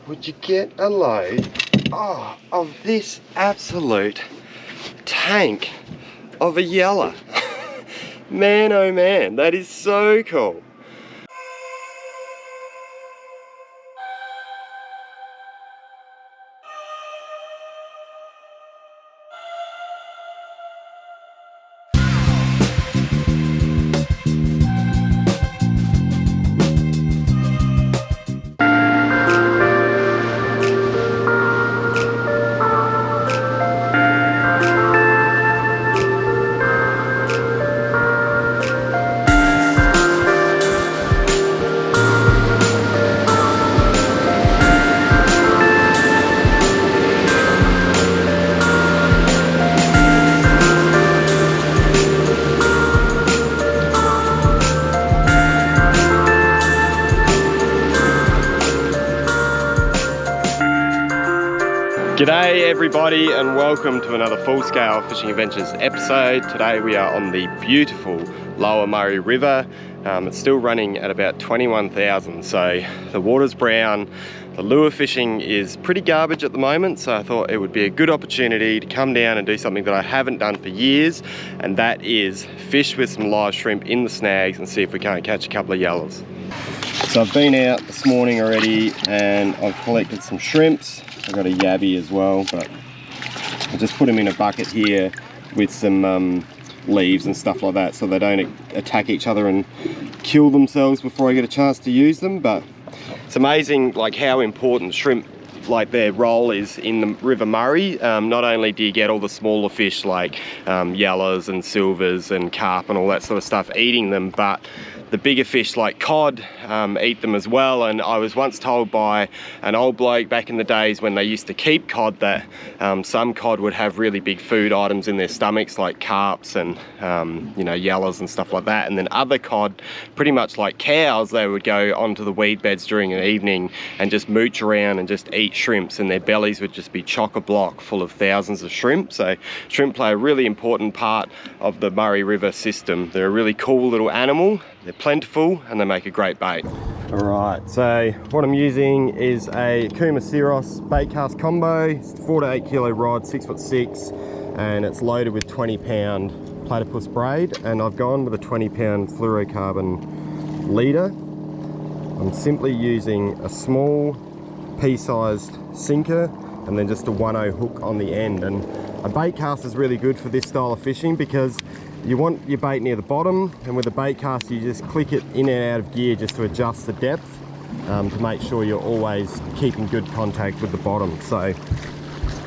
would you get a load of this absolute tank of a yeller? Man, oh man, that is so cool. G'day everybody and welcome to another Full Scale Fishing Adventures episode. Today we are on the beautiful Lower Murray River. It's still running at about 21,000, so the water's brown. The lure fishing is pretty garbage at the moment, so I thought it would be a good opportunity to come down and do something that I haven't done for years, and that is fish with some live shrimp in the snags and see if we can't catch a couple of yellows. So I've been out this morning already and I've collected some shrimps. I've got a yabby as well, but I just put them in a bucket here with some leaves and stuff like that so they don't attack each other and kill themselves before I get a chance to use them. But it's amazing like how important shrimp, like their role is in the River Murray. Not only do you get all the smaller fish like yellows and silvers and carp and all that sort of stuff eating them, but the bigger fish like cod eat them as well. And I was once told by an old bloke back in the days when they used to keep cod that some cod would have really big food items in their stomachs like carps and you know, yellows and stuff like that. And then other cod, pretty much like cows, they would go onto the weed beds during an evening and just mooch around and just eat shrimps, and their bellies would just be chock-a-block full of thousands of shrimp. So shrimp play a really important part of the Murray River system. They're a really cool little animal. They're plentiful and they make a great bait. All right, so what I'm using is a Kuma Syros bait cast combo. It's 4 to 8 kilo rod, 6'6", and it's loaded with 20-pound platypus braid, and I've gone with a 20-pound fluorocarbon leader. I'm simply using a small pea-sized sinker and then just a 1/0 hook on the end. And a bait cast is really good for this style of fishing because you want your bait near the bottom, and with a bait cast you just click it in and out of gear just to adjust the depth to make sure you're always keeping good contact with the bottom. So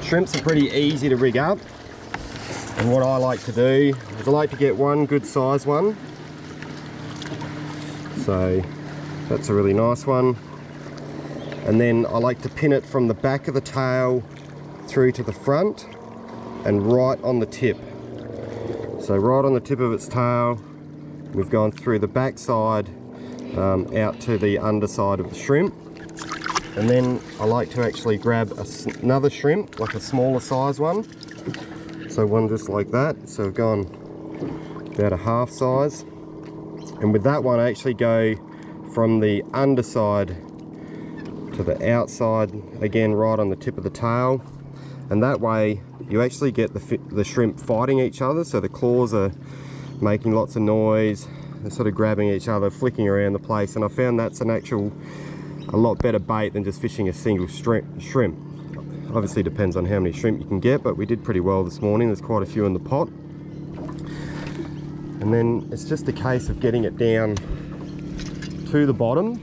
shrimps are pretty easy to rig up, and what I like to do is I like to get one good size one. So that's a really nice one, and then I like to pin it from the back of the tail through to the front and right on the tip. So right on the tip of its tail, we've gone through the back side out to the underside of the shrimp. And then I like to actually grab another shrimp, like a smaller size one. So one just like that. So we've gone about a half size. And with that one I actually go from the underside to the outside, again right on the tip of the tail. And that way you actually get the shrimp fighting each other, so the claws are making lots of noise, they're sort of grabbing each other, flicking around the place, and I found that's a lot better bait than just fishing a single shrimp. Obviously depends on how many shrimp you can get, but we did pretty well this morning. There's quite a few in the pot. And then it's just a case of getting it down to the bottom.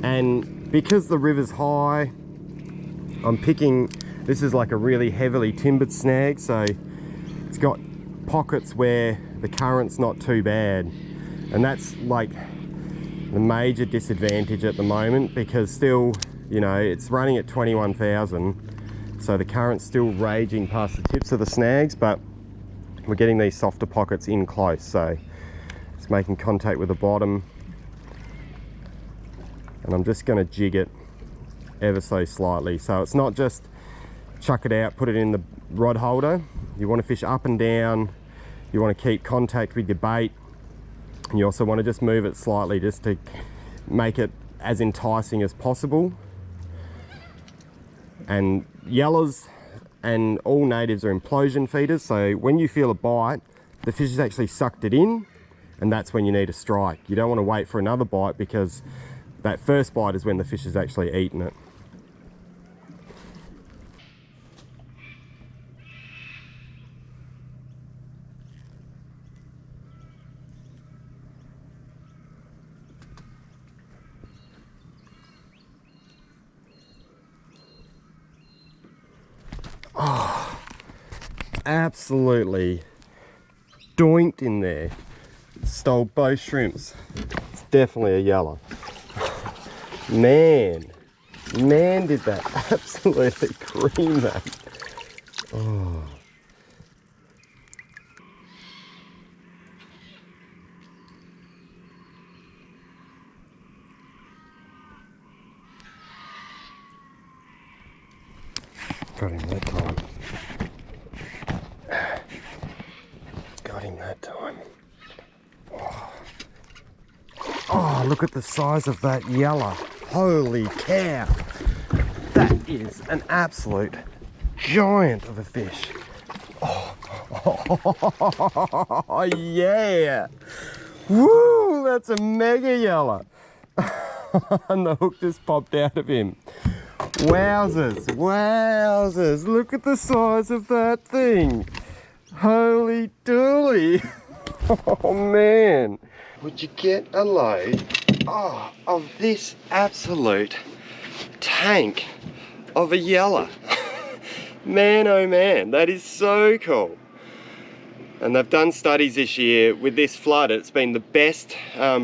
And because the river's high, I'm picking, this is like a really heavily timbered snag, so it's got pockets where the current's not too bad. And that's like the major disadvantage at the moment, because still, you know, it's running at 21,000, so the current's still raging past the tips of the snags, but we're getting these softer pockets in close, so it's making contact with the bottom. And I'm just going to jig it ever so slightly, so it's not just chuck it out, put it in the rod holder. You want to fish up and down, you want to keep contact with your bait, and you also want to just move it slightly just to make it as enticing as possible. And yellows and all natives are implosion feeders, so when you feel a bite, the fish has actually sucked it in, and that's when you need a strike. You don't want to wait for another bite, because that first bite is when the fish has actually eaten it. Oh, absolutely doinked in there. Stole both shrimps. It's definitely a yellow. Man did that absolutely cream that. Oh. Got him that time. Got him that time. Oh, look at the size of that yellow. Holy cow. That is an absolute giant of a fish. Oh yeah. Woo, that's a mega yellow. And the hook just popped out of him. Wowzers, wowzers. Look at the size of that thing. Holy dooly. Oh man. Would you get a load of this absolute tank of a yellow? Man, oh man, that is so cool. And they've done studies this year with this flood. It's been the best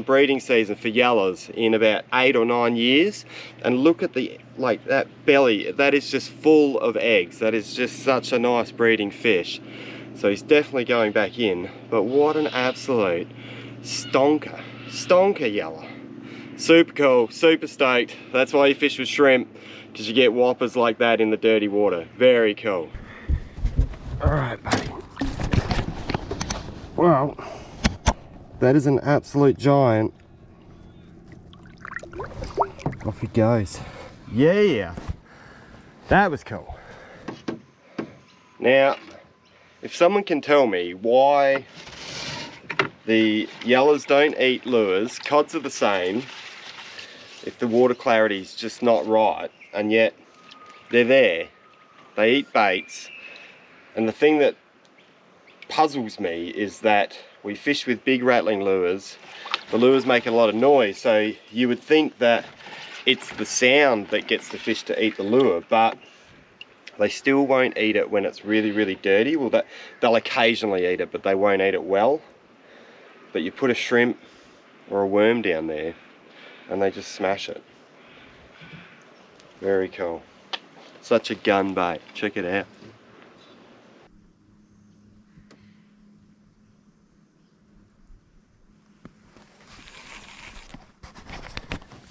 breeding season for yellows in about 8 or 9 years. And look at the, like, that belly, that is just full of eggs. That is just such a nice breeding fish. So he's definitely going back in, but what an absolute stonker yellow. Super cool, super stoked. That's why you fish with shrimp, because you get whoppers like that in the dirty water. Very cool. All right, buddy. Well, that is an absolute giant. Off he goes. Yeah, that was cool. Now, if someone can tell me why the yellows don't eat lures, cods are the same, if the water clarity is just not right, and yet they're there, they eat baits, and the thing that puzzles me is that we fish with big rattling lures. The lures make a lot of noise, so you would think that it's the sound that gets the fish to eat the lure, but they still won't eat it when it's really, really dirty. Well, they'll occasionally eat it, but they won't eat it well. But you put a shrimp or a worm down there and they just smash it. Very cool. Such a gun bait. Check it out.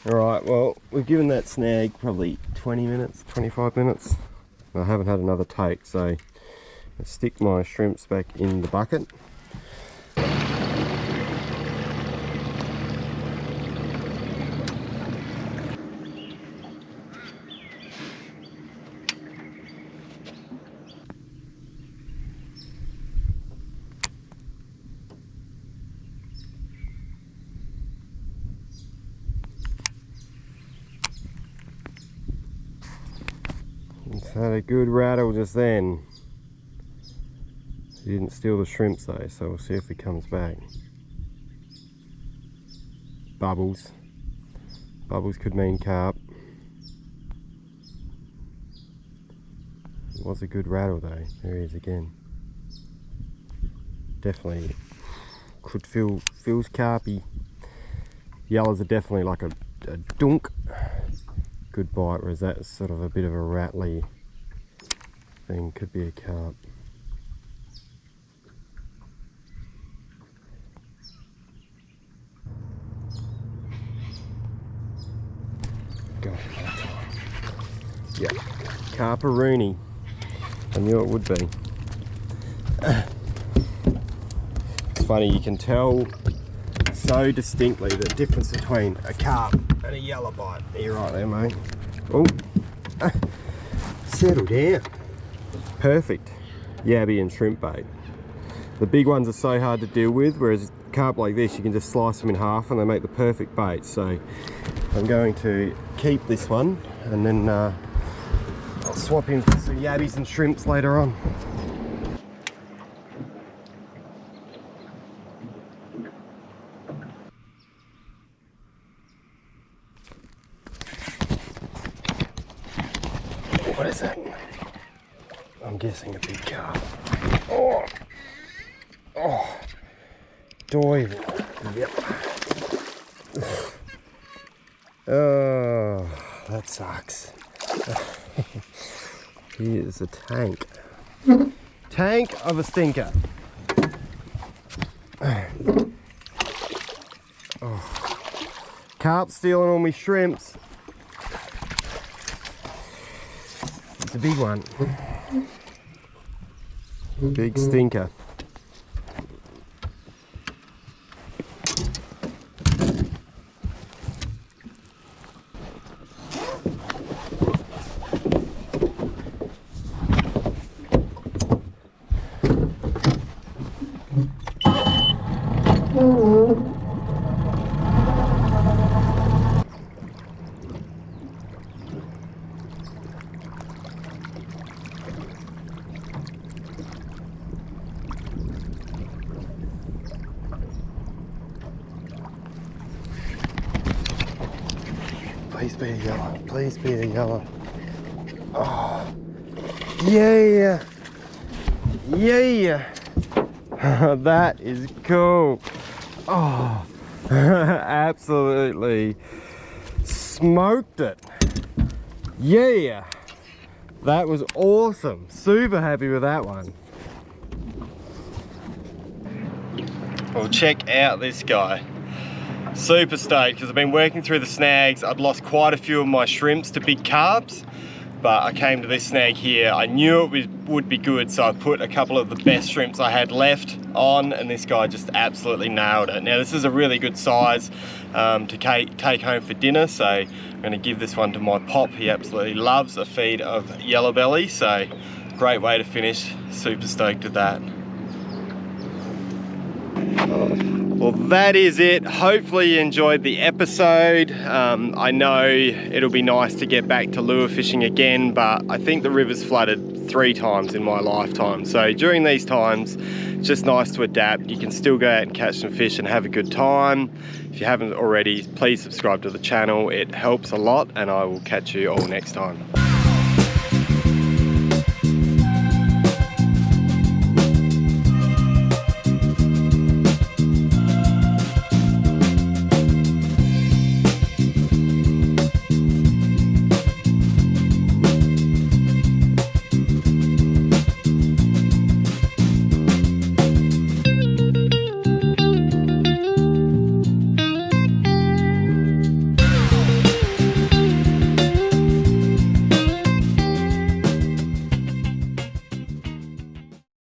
Alright, well, we've given that snag probably 20 minutes, 25 minutes. I haven't had another take, so I'll stick my shrimps back in the bucket. It's had a good rattle just then. He didn't steal the shrimps though, so we'll see if he comes back. Bubbles. Bubbles could mean carp. It was a good rattle though. There he is again. Definitely feels carpy. Yellows are definitely like a dunk. Good bite, whereas that's sort of a bit of a rattly thing. Could be a carp. Got it that time. Yep, carparoonie. I knew it would be. It's funny, you can tell so distinctly the difference between a carp and a yellow bite. You're right there, mate. Oh, settle down. Perfect yabby and shrimp bait. The big ones are so hard to deal with, whereas carp like this, you can just slice them in half and they make the perfect bait. So I'm going to keep this one and then I'll swap in for some yabbies and shrimps later on. What is that? I'm guessing a big carp. Oh, oh, dive. Yep. Oh, that sucks. Here's a tank of a stinker. Oh. Carp stealing all my shrimps. It's a big one. Big stinker. Please be a yellow. Please be a yellow. Oh, yeah. Yeah. That is cool. Oh, absolutely smoked it. Yeah. That was awesome. Super happy with that one. Well, check out this guy. Super stoked because I've been working through the snags. I'd lost quite a few of my shrimps to big carps, but I came to this snag here. I knew it would be good, so I put a couple of the best shrimps I had left on, and this guy just absolutely nailed it. Now this is a really good size to take home for dinner, so I'm going to give this one to my pop. He absolutely loves a feed of yellow belly, so great way to finish. Super stoked with that. Well, that is it. Hopefully you enjoyed the episode. I know it'll be nice to get back to lure fishing again, but I think the river's flooded 3 times in my lifetime. So during these times, it's just nice to adapt. You can still go out and catch some fish and have a good time. If you haven't already, please subscribe to the channel. It helps a lot, and I will catch you all next time.